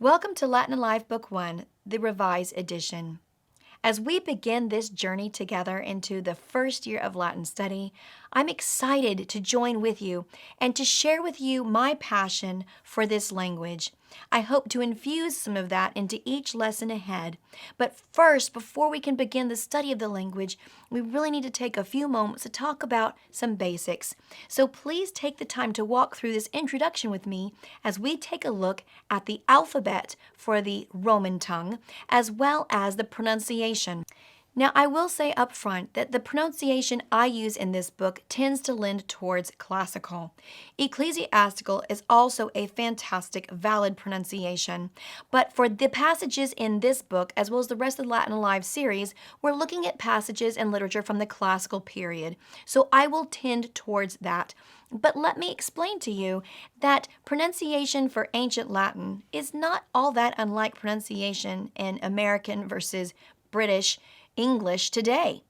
Welcome to Latin Alive Book 1, the Revised Edition. As we begin this journey together into the first year of Latin study, I'm excited to join with you and to share with you my passion for this language. I hope to infuse some of that into each lesson ahead. But first, before we can begin the study of the language, we really need to take a few moments to talk about some basics. So please take the time to walk through this introduction with me as we take a look at the alphabet for the Roman tongue, as well as the pronunciation. Now, I will say up front that the pronunciation I use in this book tends to lend towards classical. Ecclesiastical is also a fantastic, valid pronunciation. But for the passages in this book, as well as the rest of the Latin Alive series, we're looking at passages and literature from the classical period. So I will tend towards that. But let me explain to you that pronunciation for ancient Latin is not all that unlike pronunciation in American versus British English today.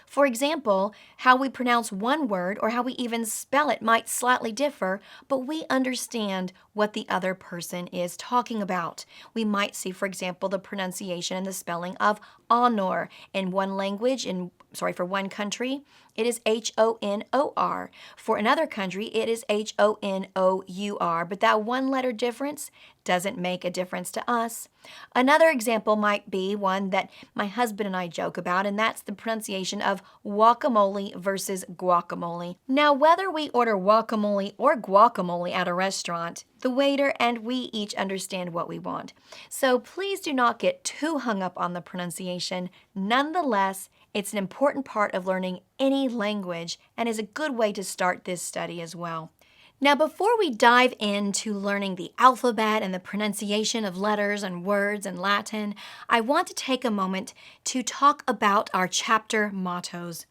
For example, how we pronounce one word or how we even spell it might slightly differ, but we understand what the other person is talking about. We might see, for example, the pronunciation and the spelling of honor in one language, for one country, it is Honor. For another country, it is Honour, but that one letter difference doesn't make a difference to us. Another example might be one that my husband and I joke about, and that's the pronunciation of guacamole versus guacamole. Now, whether we order guacamole or guacamole at a restaurant, the waiter and we each understand what we want. So please do not get too hung up on the pronunciation. Nonetheless, it's an important part of learning any language and is a good way to start this study as well. Now, before we dive into learning the alphabet and the pronunciation of letters and words in Latin, I want to take a moment to talk about our chapter mottos.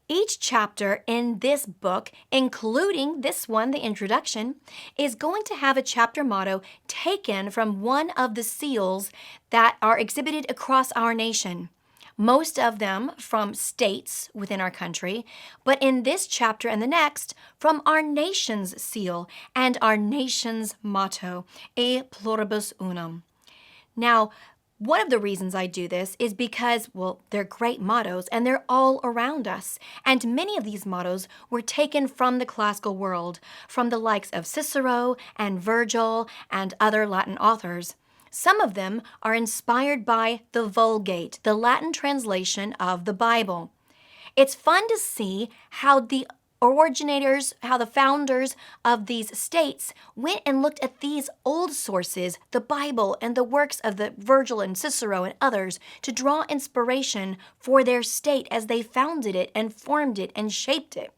Each chapter in this book, including this one, the introduction, is going to have a chapter motto taken from one of the seals that are exhibited across our nation. Most of them from states within our country, but in this chapter and the next, from our nation's seal and our nation's motto, E pluribus unum. Now, one of the reasons I do this is because, they're great mottos and they're all around us. And many of these mottos were taken from the classical world, from the likes of Cicero and Virgil and other Latin authors. Some of them are inspired by the Vulgate, the Latin translation of the Bible. It's fun to see how the founders of these states went and looked at these old sources, the Bible and the works of the Virgil and Cicero and others, to draw inspiration for their state as they founded it and formed it and shaped it.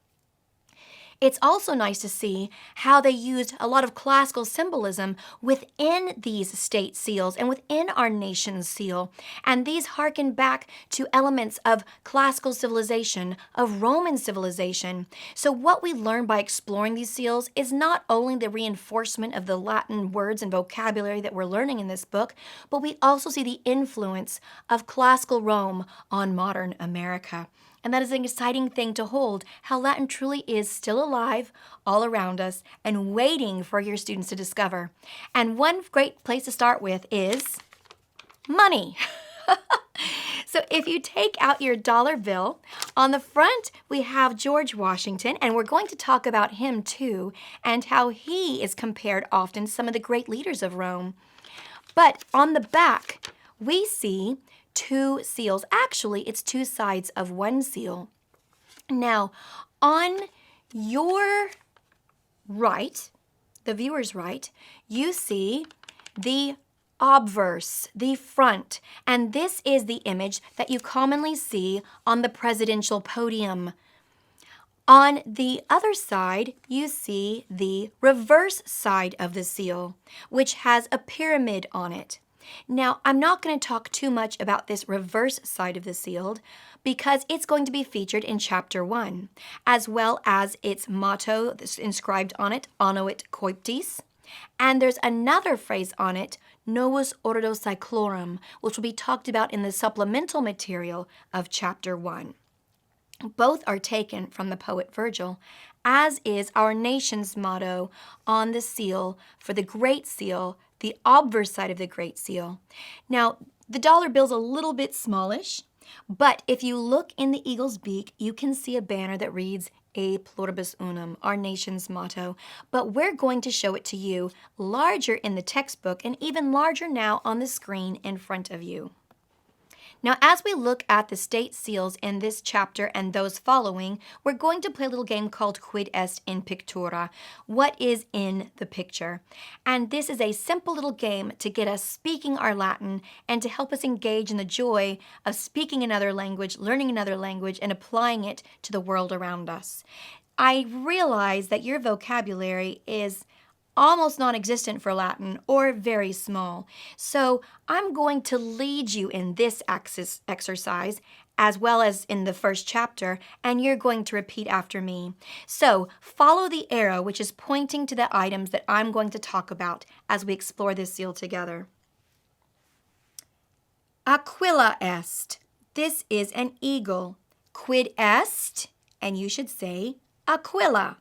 It's also nice to see how they used a lot of classical symbolism within these state seals and within our nation's seal. And these harken back to elements of classical civilization, of Roman civilization. So what we learn by exploring these seals is not only the reinforcement of the Latin words and vocabulary that we're learning in this book, but we also see the influence of classical Rome on modern America. And that is an exciting thing to hold, how Latin truly is still alive all around us and waiting for your students to discover. And one great place to start with is money. So if you take out your dollar bill, on the front we have George Washington, and we're going to talk about him too, and how he is compared often to some of the great leaders of Rome. But on the back, we see two seals. Actually, it's two sides of one seal. Now, on your right, the viewer's right, you see the obverse, the front, and this is the image that you commonly see on the presidential podium. On the other side, you see the reverse side of the seal, which has a pyramid on it. Now, I'm not going to talk too much about this reverse side of the seal because it's going to be featured in Chapter 1, as well as its motto that's inscribed on it, Annuit Coeptis. And there's another phrase on it, Novus Ordo Cyclorum, which will be talked about in the supplemental material of Chapter 1. Both are taken from the poet Virgil, as is our nation's motto on the seal for the Great Seal the obverse side of the Great Seal. Now, the dollar bill's a little bit smallish, but if you look in the eagle's beak, you can see a banner that reads E Pluribus Unum, our nation's motto. But we're going to show it to you larger in the textbook and even larger now on the screen in front of you. Now, as we look at the state seals in this chapter and those following, we're going to play a little game called Quid est in pictura, what is in the picture. And this is a simple little game to get us speaking our Latin and to help us engage in the joy of speaking another language, learning another language, and applying it to the world around us. I realize that your vocabulary is almost non-existent for Latin or very small. So I'm going to lead you in this exercise as well as in the first chapter, and you're going to repeat after me. So follow the arrow which is pointing to the items that I'm going to talk about as we explore this seal together. Aquila est. This is an eagle. Quid est? And you should say aquila.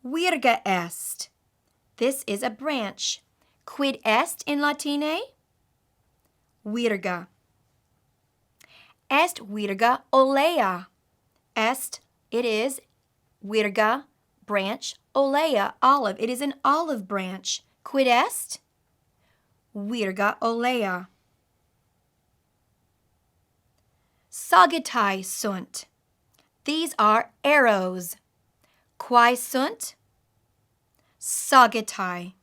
Virga est. This is a branch. Quid est in Latine? Virga. Est virga olea. Est, it is, virga, branch, olea, olive. It is an olive branch. Quid est? Virga olea. Sagittae sunt. These are arrows. Quae sunt? Sagittae.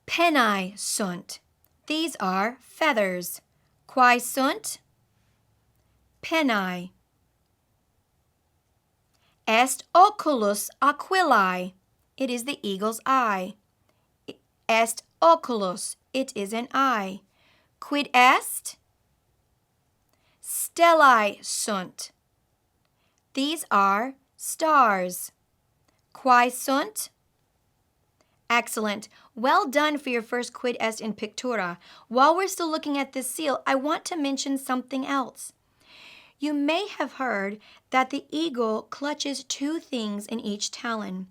Pennae sunt. These are feathers. Quae sunt? Pennae. Est oculus aquilae. It is the eagle's eye. Est oculus. It is an eye. Quid est? Stellae sunt. These are stars. Quae sunt? Excellent. Well done for your first quid est in pictura. While we're still looking at this seal, I want to mention something else. You may have heard that the eagle clutches two things in each talon.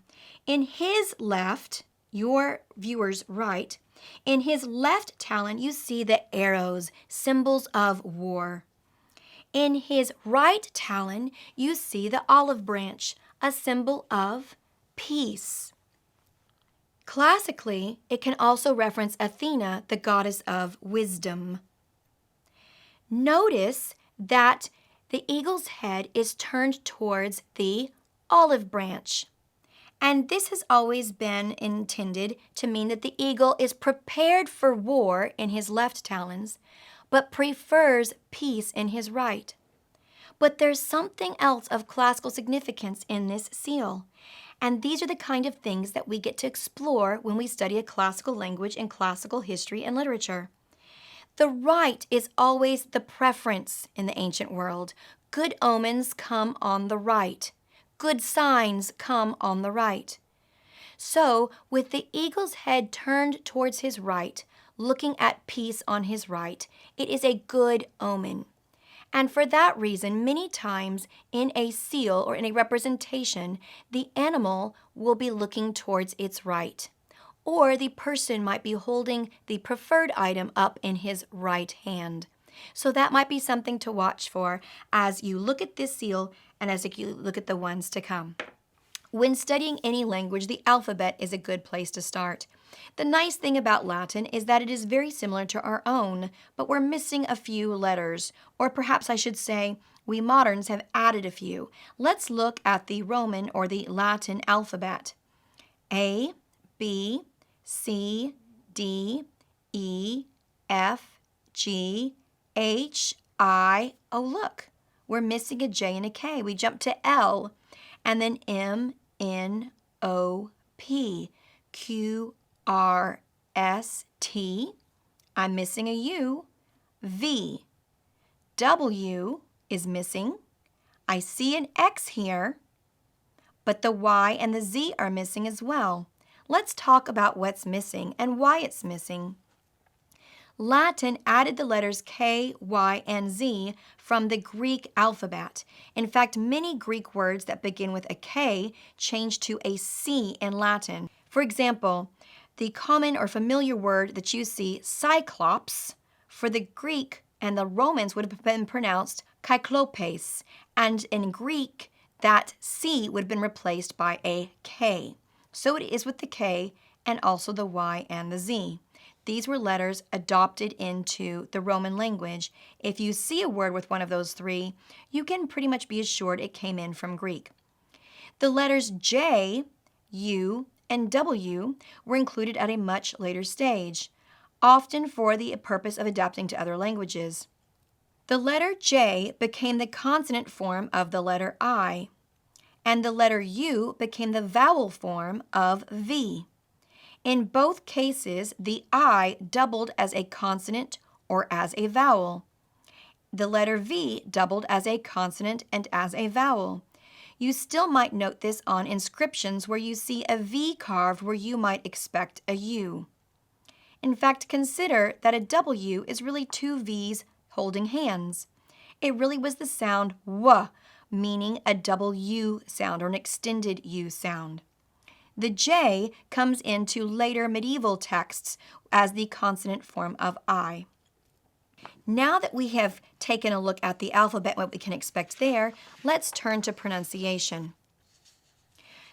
In his left, your viewer's right, in his left talon you see the arrows, symbols of war. In his right talon you see the olive branch, a symbol of peace. Classically, it can also reference Athena, the goddess of wisdom. Notice that the eagle's head is turned towards the olive branch. And this has always been intended to mean that the eagle is prepared for war in his left talons, but prefers peace in his right. But there's something else of classical significance in this seal. And these are the kind of things that we get to explore when we study a classical language in classical history and literature. The right is always the preference in the ancient world. Good omens come on the right. Good signs come on the right. So, with the eagle's head turned towards his right, looking at peace on his right, it is a good omen. And for that reason, many times in a seal or in a representation, the animal will be looking towards its right. Or the person might be holding the preferred item up in his right hand. So that might be something to watch for as you look at this seal and as you look at the ones to come. When studying any language, the alphabet is a good place to start. The nice thing about Latin is that it is very similar to our own, but we're missing a few letters, or perhaps I should say, we moderns have added a few. Let's look at the Roman or the Latin alphabet. A, B, C, D, E, F, G, H, I. Oh, look, we're missing a J and a K. We jump to L, and then M, N, O, P, Q, R, S, T. I'm missing a U. V. W is missing. I see an X here, but the Y and the Z are missing as well. Let's talk about what's missing and why it's missing. Latin added the letters K, Y, and Z from the Greek alphabet. In fact, many Greek words that begin with a K changed to a C in Latin. For example, the common or familiar word that you see, cyclops, for the Greek and the Romans would have been pronounced kyklopes, and in Greek, that C would have been replaced by a K. So it is with the K and also the Y and the Z. These were letters adopted into the Roman language. If you see a word with one of those three, you can pretty much be assured it came in from Greek. The letters J, U, and W were included at a much later stage, often for the purpose of adapting to other languages. The letter J became the consonant form of the letter I, and the letter U became the vowel form of V. In both cases, the I doubled as a consonant or as a vowel. The letter V doubled as a consonant and as a vowel. You still might note this on inscriptions where you see a V carved where you might expect a U. In fact, consider that a W is really two V's holding hands. It really was the sound W, meaning a double U sound or an extended U sound. The J comes into later medieval texts as the consonant form of I. Now that we have taken a look at the alphabet, what we can expect there, let's turn to pronunciation.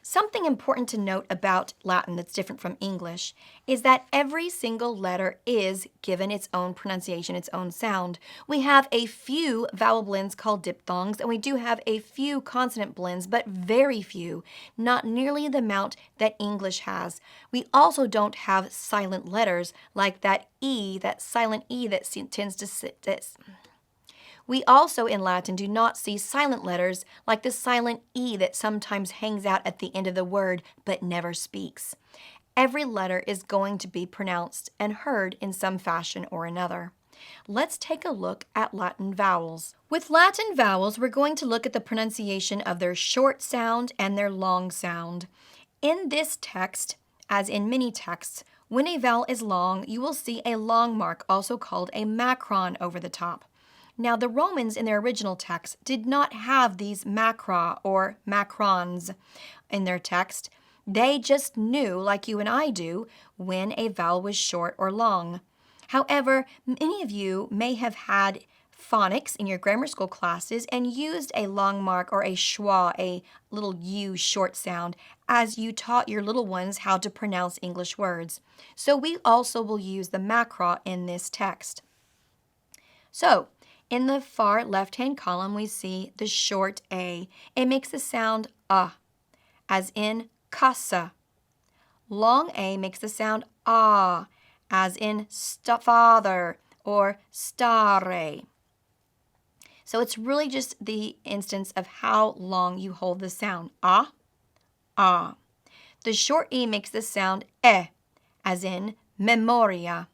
Something important to note about Latin that's different from English is that every single letter is given its own pronunciation, its own sound. We have a few vowel blends called diphthongs, and we do have a few consonant blends, but very few, not nearly the amount that English has. We also don't have silent letters like that E, that silent E that tends to sit. We also in Latin do not see silent letters like the silent E that sometimes hangs out at the end of the word but never speaks. Every letter is going to be pronounced and heard in some fashion or another. Let's take a look at Latin vowels. With Latin vowels, we're going to look at the pronunciation of their short sound and their long sound. In this text, as in many texts, when a vowel is long, you will see a long mark, also called a macron, over the top. Now, the Romans in their original text did not have these macra or macrons in their text. They just knew, like you and I do, when a vowel was short or long. However, many of you may have had phonics in your grammar school classes and used a long mark or a schwa, a little U short sound, as you taught your little ones how to pronounce English words. So we also will use the macra in this text. So, in the far left-hand column, we see the short A. It makes the sound as in casa. Long A makes the sound as in father or stare. So it's really just the instance of how long you hold the sound. Ah. The short E makes the sound as in memoria.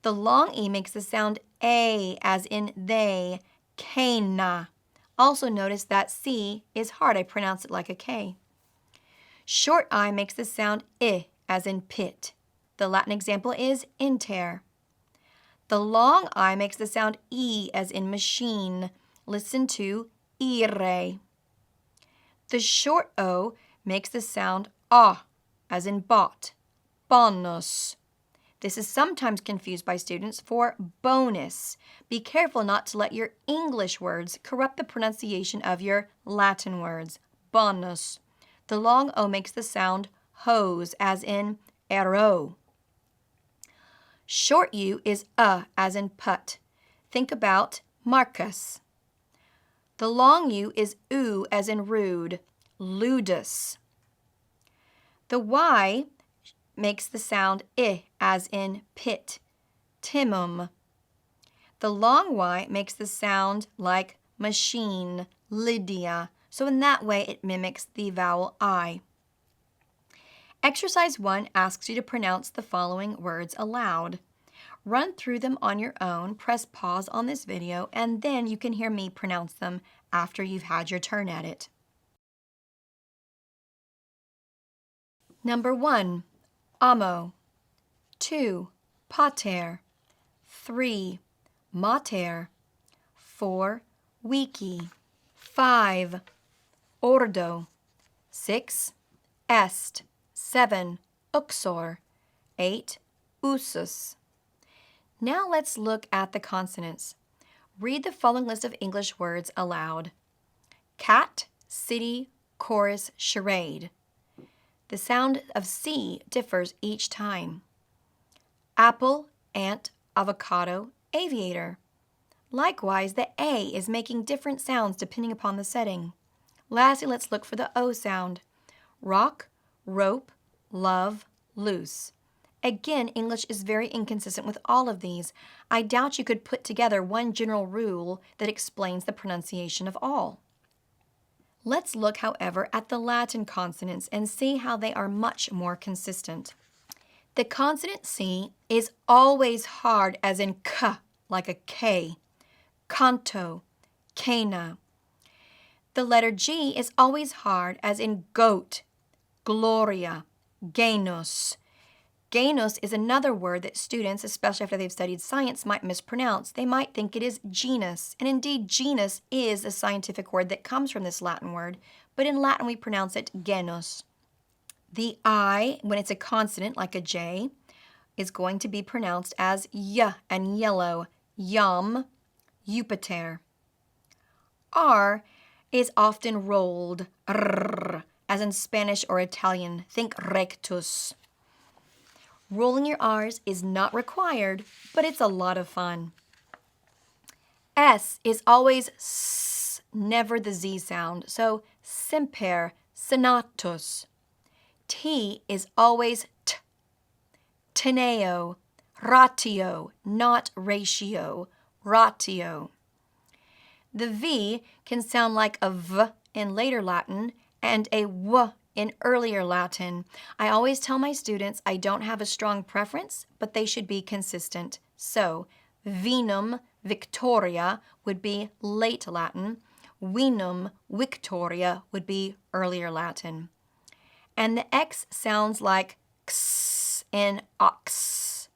The long E makes the sound A, as in they, cana. Also notice that C is hard. I pronounce it like a K. Short I makes the sound I, as in pit. The Latin example is inter. The long I makes the sound E, as in machine. Listen to ire. The short O makes the sound as in bought. Bonus. This is sometimes confused by students for bonus. Be careful not to let your English words corrupt the pronunciation of your Latin words. Bonus. The long O makes the sound hose, as in arrow. Short U is as in put. Think about Marcus. The long U is oo, as in rude. Ludus. The Y makes the sound I, as in pit, timum. The long Y makes the sound like machine, Lydia. So in that way, it mimics the vowel I. Exercise 1 asks you to pronounce the following words aloud. Run through them on your own, press pause on this video, and then you can hear me pronounce them after you've had your turn at it. Number 1. Amo. 2. Pater. 3. Mater. 4. Wiki. 5. Ordo. 6. Est. 7. Uxor. 8. Usus. Now let's look at the consonants. Read the following list of English words aloud. Cat, city, chorus, charade. The sound of C differs each time. Apple, ant, avocado, aviator. Likewise, the A is making different sounds depending upon the setting. Lastly, let's look for the O sound. Rock, rope, love, loose. Again, English is very inconsistent with all of these. I doubt you could put together one general rule that explains the pronunciation of all. Let's look, however, at the Latin consonants and see how they are much more consistent. The consonant C is always hard as in K, like a K. Canto, cana. The letter G is always hard as in goat, gloria, genus. Genus is another word that students, especially after they've studied science, might mispronounce. They might think it is genus, and indeed genus is a scientific word that comes from this Latin word, but in Latin we pronounce it genus. The I, when it's a consonant like a J, is going to be pronounced as y and yellow, yum, Jupiter. R is often rolled, rrr, as in Spanish or Italian. Think rectus. Rolling your R's is not required, but it's a lot of fun. S is always S, never the Z sound, so semper, senatus. T is always T, teneo, ratio, not ratio, ratio. The V can sound like a V in later Latin and a W in earlier Latin. I always tell my students I don't have a strong preference, but they should be consistent. So, vinum victoria would be late Latin. Vinum victoria would be earlier Latin. And the X sounds like X in ox.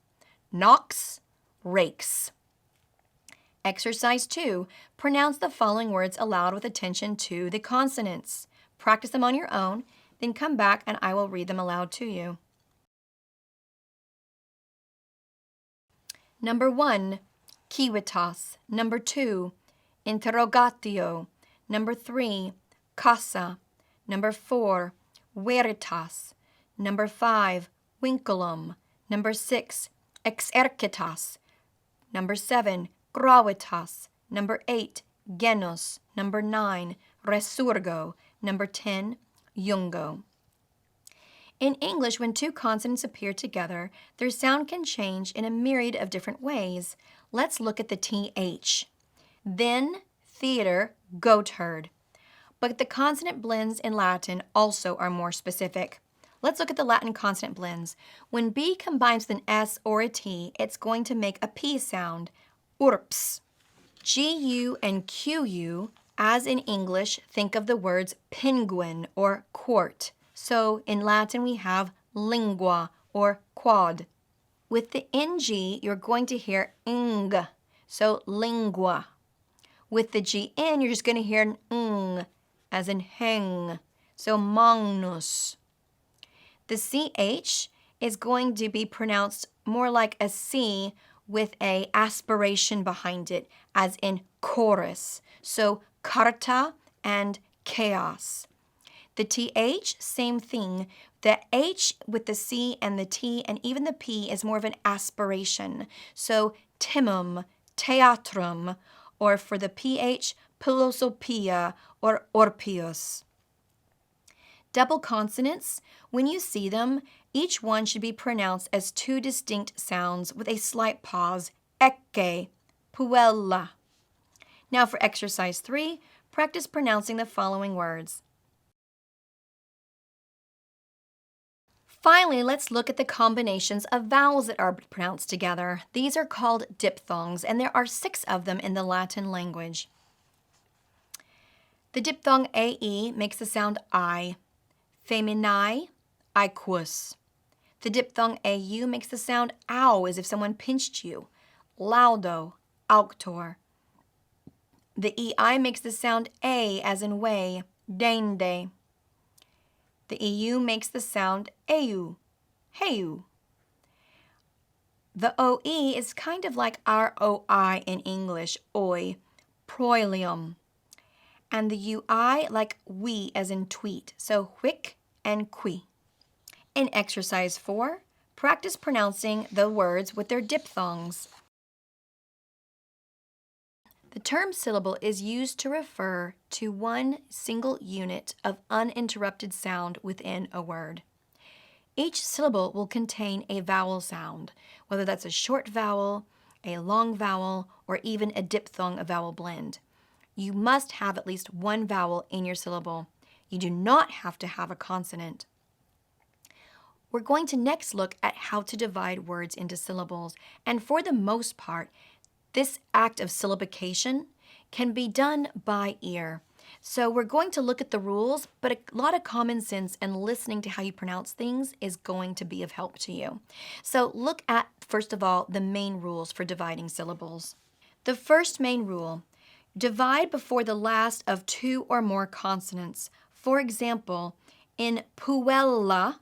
Nox, rakes. Exercise 2. Pronounce the following words aloud with attention to the consonants. Practice them on your own, then come back and I will read them aloud to you. Number 1, civitas. Number 2, interrogatio. Number 3, casa. Number 4, veritas. Number 5, vinculum. Number 6, exercitas. Number 7, gravitas. Number 8, genus. Number 9, resurgo. Number 10, jungo. In English, when two consonants appear together, their sound can change in a myriad of different ways. Let's look at the TH. Then, theater, goat herd. But the consonant blends in Latin also are more specific. Let's look at the Latin consonant blends. When B combines with an S or a T, it's going to make a P sound, urps. GU and QU, as in English, think of the words penguin or quart. So in Latin we have lingua or quad. With the NG, you're going to hear ing, so lingua. With the GN, you're just going to hear an ing, as in hang, so magnus. The CH is going to be pronounced more like a C with a aspiration behind it, as in chorus, so carta and chaos. The TH, same thing. The H with the C and the T and even the P is more of an aspiration. So timum, theatrum, or for the PH, philosophia or orpius. Double consonants, when you see them, each one should be pronounced as two distinct sounds with a slight pause, ecce, puella. Now for exercise 3, practice pronouncing the following words. Finally, let's look at the combinations of vowels that are pronounced together. These are called diphthongs, and there are 6 of them in the Latin language. The diphthong AE makes the sound I. Feminae, aequus. The diphthong AU makes the sound ow, as if someone pinched you. laudo, auctor. The EI makes the sound A as in way, dende. The EU makes the sound eu, heu. The OE is kind of like our OI in English, oi, proilium. And the UI like we as in tweet, so whick and qui. In exercise 4, practice pronouncing the words with their diphthongs. The term syllable is used to refer to one single unit of uninterrupted sound within a word. Each syllable will contain a vowel sound, whether that's a short vowel, a long vowel, or even a diphthong, a vowel blend. You must have at least one vowel in your syllable. You do not have to have a consonant. We're going to next look at how to divide words into syllables, and for the most part, this act of syllabication can be done by ear. So we're going to look at the rules, but a lot of common sense and listening to how you pronounce things is going to be of help to you. So look at, first of all, the main rules for dividing syllables. The first main rule, divide before the last of 2 or more consonants. For example, in puella,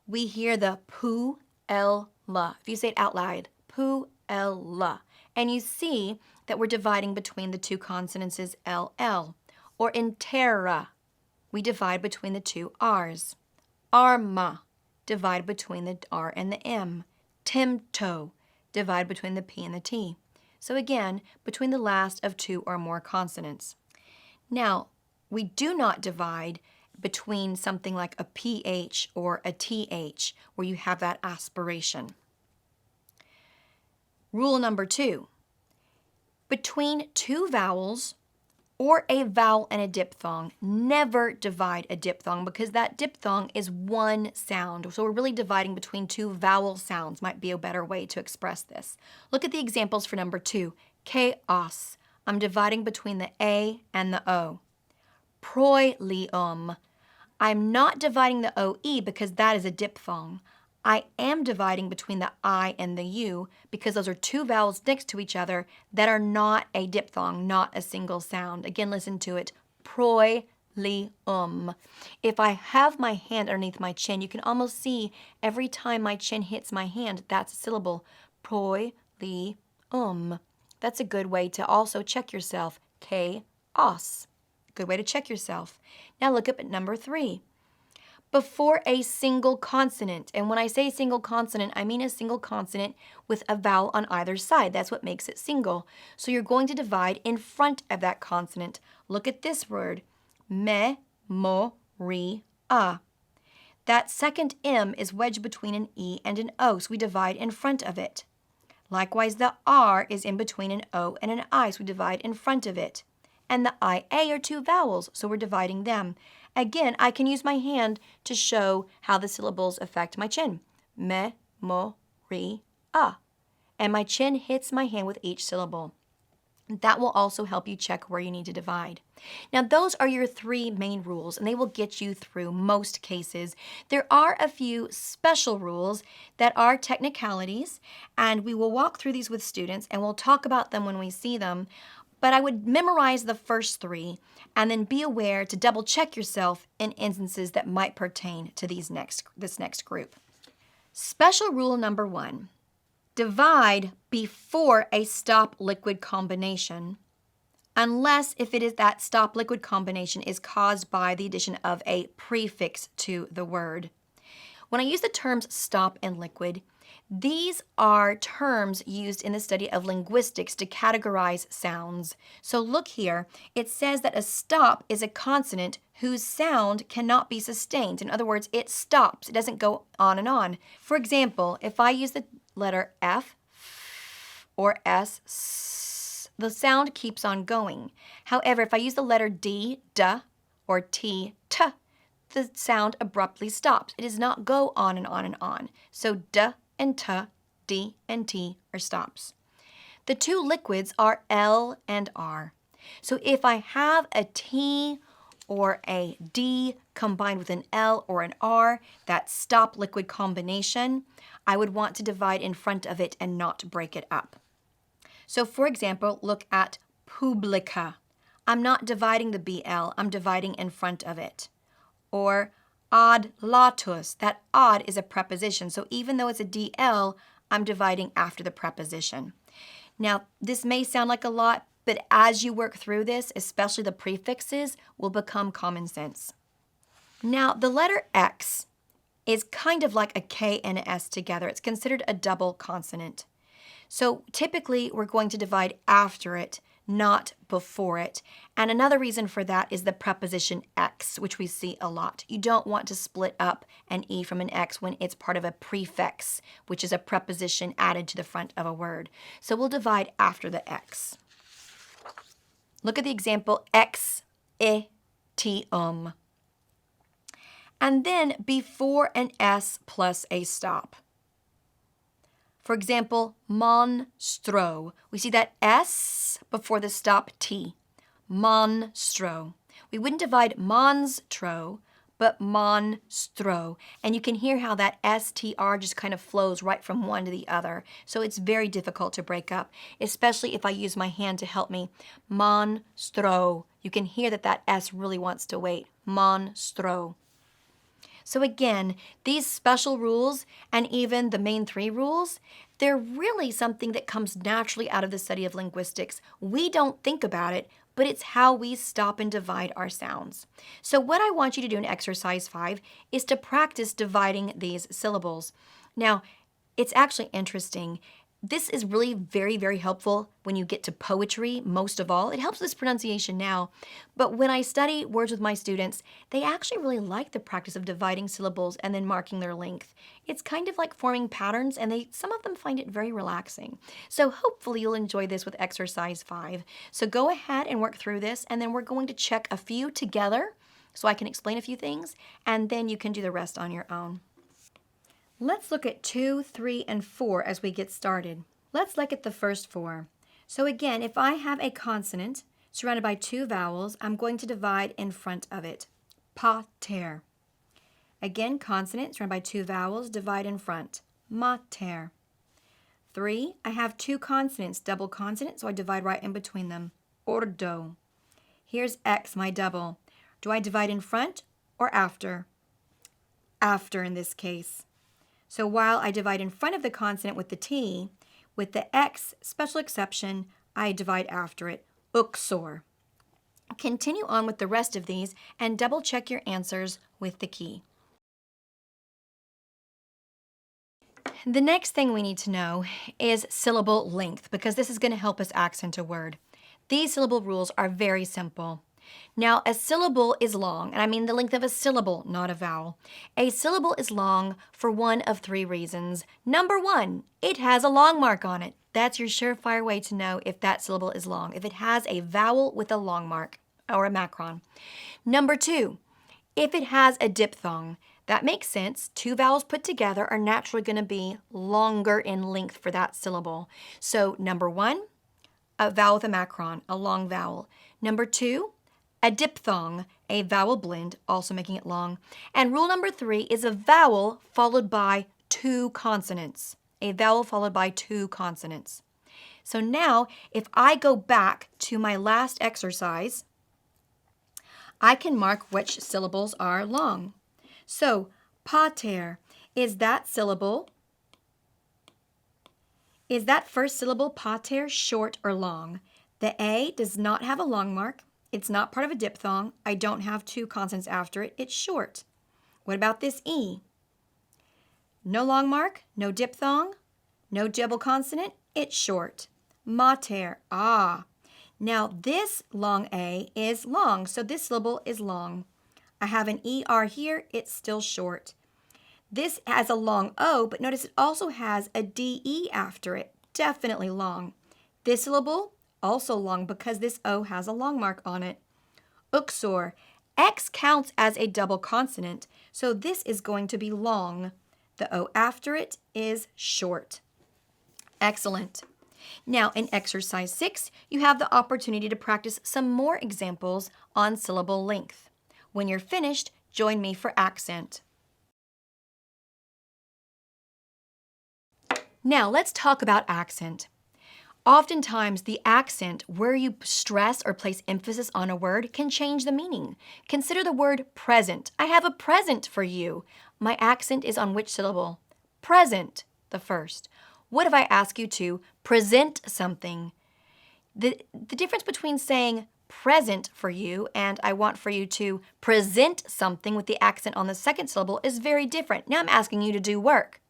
we hear the pu-el-la. If you say it out loud, pu-el-la. And you see that we're dividing between the 2 consonants is L-L. Or in terra, we divide between the 2 R's. Arma, divide between the R and the M. Timto, divide between the P and the T. So again, between the last of 2 or more consonants. Now, we do not divide between something like a PH or a TH, where you have that aspiration. Rule number 2, between 2 vowels or a vowel and a diphthong, never divide a diphthong because that diphthong is one sound. So we're really dividing between 2 vowel sounds, might be a better way to express this. Look at the examples for number 2. Chaos, I'm dividing between the A and the O. Proilium, I'm not dividing the OE because that is a diphthong. I am dividing between the I and the U because those are 2 vowels next to each other that are not a diphthong, not a single sound. Again, listen to it. Proilium. If I have my hand underneath my chin, you can almost see every time my chin hits my hand, that's a syllable. Proilium. That's a good way to also check yourself. Chaos. Good way to check yourself. Now look up at number 3. Before a single consonant. And when I say single consonant, I mean a single consonant with a vowel on either side. That's what makes it single. So you're going to divide in front of that consonant. Look at this word, me, mo, ri, a. That second M is wedged between an E and an O, so we divide in front of it. Likewise, the R is in between an O and an I, so we divide in front of it. And the IA are 2 vowels, so we're dividing them. Again, I can use my hand to show how the syllables affect my chin. Me, mo, ri, a. And my chin hits my hand with each syllable. That will also help you check where you need to divide. Now, those are your 3 main rules, and they will get you through most cases. There are a few special rules that are technicalities, and we will walk through these with students, and we'll talk about them when we see them. But I would memorize the first 3 and then be aware to double check yourself in instances that might pertain to this next group. Special rule number 1, divide before a stop liquid combination unless if it is that stop liquid combination is caused by the addition of a prefix to the word. When I use the terms stop and liquid, these are terms used in the study of linguistics to categorize sounds. So look here, it says that a stop is a consonant whose sound cannot be sustained. In other words, it stops. It doesn't go on and on. For example, if I use the letter F or S, the sound keeps on going. However, if I use the letter D, duh, or T, t, the sound abruptly stops. It does not go on and on and on. So duh and t, d and t are stops. The 2 liquids are L and R. So if I have a T or a D combined with an L or an R, that stop liquid combination, I would want to divide in front of it and not break it up. So for example, look at publica. I'm not dividing the BL, I'm dividing in front of it. Or ad latus, that ad is a preposition. So even though it's a DL, I'm dividing after the preposition. Now, this may sound like a lot, but as you work through this, especially the prefixes, will become common sense. Now, the letter X is kind of like a K and an S together. It's considered a double consonant. So typically, we're going to divide after it, not before it. And another reason for that is the preposition X, which we see a lot. You don't want to split up an E from an X when it's part of a prefix, which is a preposition added to the front of a word. So we'll divide after the X. Look at the example, ex etium. And then before an S plus a stop. For example, monstro. We see that S before the stop T. Monstro. We wouldn't divide monstro, but monstro. And you can hear how that STR just kind of flows right from one to the other. So it's very difficult to break up, especially if I use my hand to help me. Monstro. You can hear that that S really wants to wait. Monstro. So again, these special rules and even the main three rules, they're really something that comes naturally out of the study of linguistics. We don't think about it, but it's how we stop and divide our sounds. So what I want you to do in exercise 5 is to practice dividing these syllables. Now, it's actually interesting. This is really very, very helpful when you get to poetry, most of all. It helps with pronunciation now. But when I study words with my students, they actually really like the practice of dividing syllables and then marking their length. It's kind of like forming patterns, and some of them find it very relaxing. So hopefully you'll enjoy this with exercise 5. So go ahead and work through this, and then we're going to check a few together so I can explain a few things, and then you can do the rest on your own. Let's look at 2, 3, and 4 as we get started. Let's look at the first 4. So again, if I have a consonant surrounded by 2 vowels, I'm going to divide in front of it. Pater. Again, consonant surrounded by 2 vowels, divide in front. Mater. 3, I have 2 consonants, double consonant, so I divide right in between them. Ordo. Here's X, my double. Do I divide in front or after? After in this case. So while I divide in front of the consonant with the T, with the X special exception, I divide after it. Uxor. Continue on with the rest of these and double check your answers with the key. The next thing we need to know is syllable length, because this is going to help us accent a word. These syllable rules are very simple. Now, a syllable is long, and I mean the length of a syllable, not a vowel. A syllable is long for one of 3 reasons. Number 1, it has a long mark on it. That's your surefire way to know if that syllable is long, if it has a vowel with a long mark or a macron. Number 2, if it has a diphthong. That makes sense. 2 vowels put together are naturally going to be longer in length for that syllable. So number 1, a vowel with a macron, a long vowel. Number 2, a diphthong, a vowel blend, also making it long. And rule number 3 is a vowel followed by 2 consonants. A vowel followed by 2 consonants. So now, if I go back to my last exercise, I can mark which syllables are long. So, pater, is that first syllable, pater, short or long? The A does not have a long mark. It's not part of a diphthong. I don't have 2 consonants after it. It's short. What about this E? No long mark, no diphthong, no double consonant. It's short. Mater. Now this long A is long, so this syllable is long. I have an ER here. It's still short. This has a long O, but notice it also has a DE after it. Definitely long. This syllable, also long because this O has a long mark on it. Uxor. X counts as a double consonant, so this is going to be long. The O after it is short. Excellent. Now in exercise 6, you have the opportunity to practice some more examples on syllable length. When you're finished, join me for accent. Now let's talk about accent. Oftentimes, the accent where you stress or place emphasis on a word can change the meaning. Consider the word present. I have a present for you. My accent is on which syllable? Present, the first. What if I ask you to present something? The difference between saying present for you and I want for you to present something with the accent on the second syllable is very different. Now I'm asking you to do work.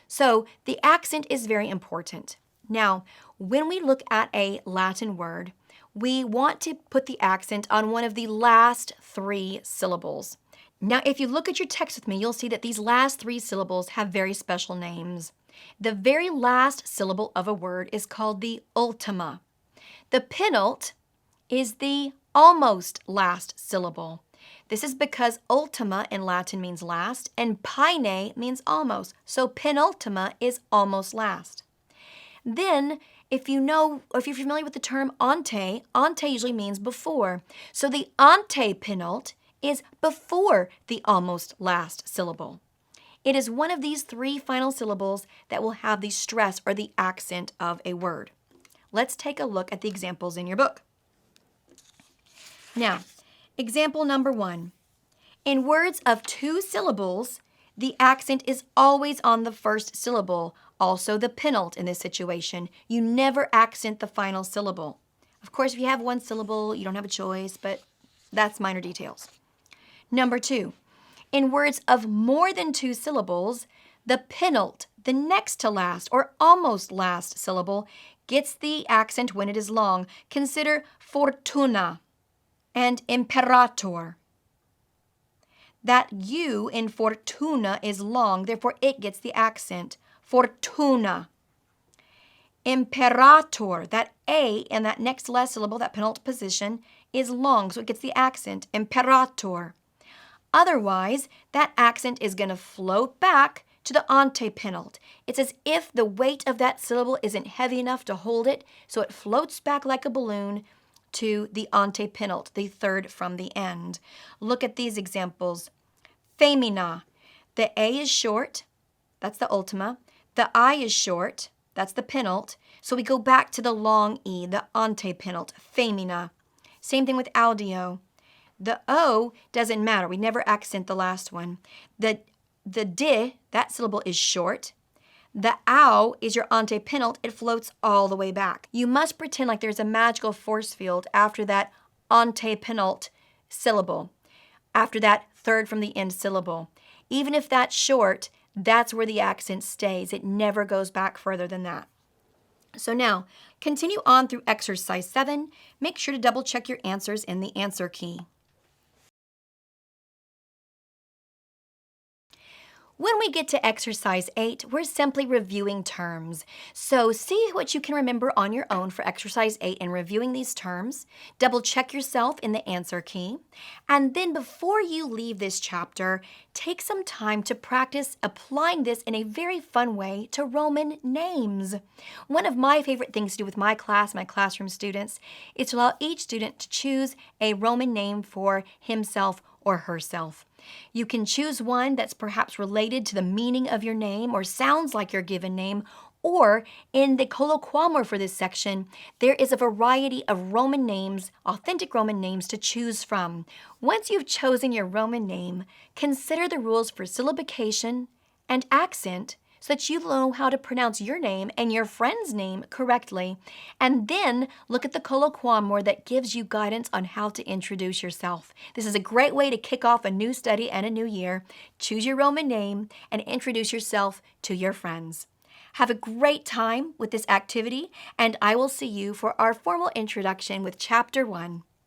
So the accent is very important. Now, when we look at a Latin word, we want to put the accent on one of the last three syllables. Now, if you look at your text with me, you'll see that these last three syllables have very special names. The very last syllable of a word is called the ultima. The penult is the almost last syllable. This is because ultima in Latin means last and paine means almost. So penultima is almost last. Then, if you're familiar with the term ante usually means before. So the antepenult is before the almost last syllable. It is one of these three final syllables that will have the stress or the accent of a word. Let's take a look at the examples in your book. Now, example number 1. In words of 2 syllables, the accent is always on the first syllable, also the penult in this situation. You never accent the final syllable. Of course, if you have 1 syllable, you don't have a choice, but that's minor details. Number 2, in words of more than 2 syllables, the penult, the next to last or almost last syllable, gets the accent when it is long. Consider fortuna and imperator. That U in fortuna is long, therefore it gets the accent. Fortuna. Imperator, that A in that next last syllable, that penult position, is long, so it gets the accent. Imperator. Otherwise, that accent is going to float back to the antepenult. It's as if the weight of that syllable isn't heavy enough to hold it, so it floats back like a balloon to the antepenult, the third from the end. Look at these examples. Femina. The A is short, that's the ultima. The I is short, that's the penult. So we go back to the long E, the antepenult, femina. Same thing with audio. The O doesn't matter. We never accent the last one. The di, that syllable is short. The ow is your antepenult. It floats all the way back. You must pretend like there's a magical force field after that antepenult syllable, after that third from the end syllable. Even if that's short, that's where the accent stays. It never goes back further than that. So now, continue on through exercise 7. Make sure to double check your answers in the answer key. When we get to exercise 8, we're simply reviewing terms. So see what you can remember on your own for exercise 8 in reviewing these terms. Double check yourself in the answer key. And then before you leave this chapter, take some time to practice applying this in a very fun way to Roman names. One of my favorite things to do with my class, my classroom students, is to allow each student to choose a Roman name for himself or herself. You can choose one that's perhaps related to the meaning of your name or sounds like your given name, or in the colloquamer for this section, there is a variety of Roman names, authentic Roman names to choose from. Once you've chosen your Roman name, consider the rules for syllabication and accent so that you know how to pronounce your name and your friend's name correctly. And then look at the colloquamer that gives you guidance on how to introduce yourself. This is a great way to kick off a new study and a new year. Choose your Roman name and introduce yourself to your friends. Have a great time with this activity, and I will see you for our formal introduction with Chapter 1.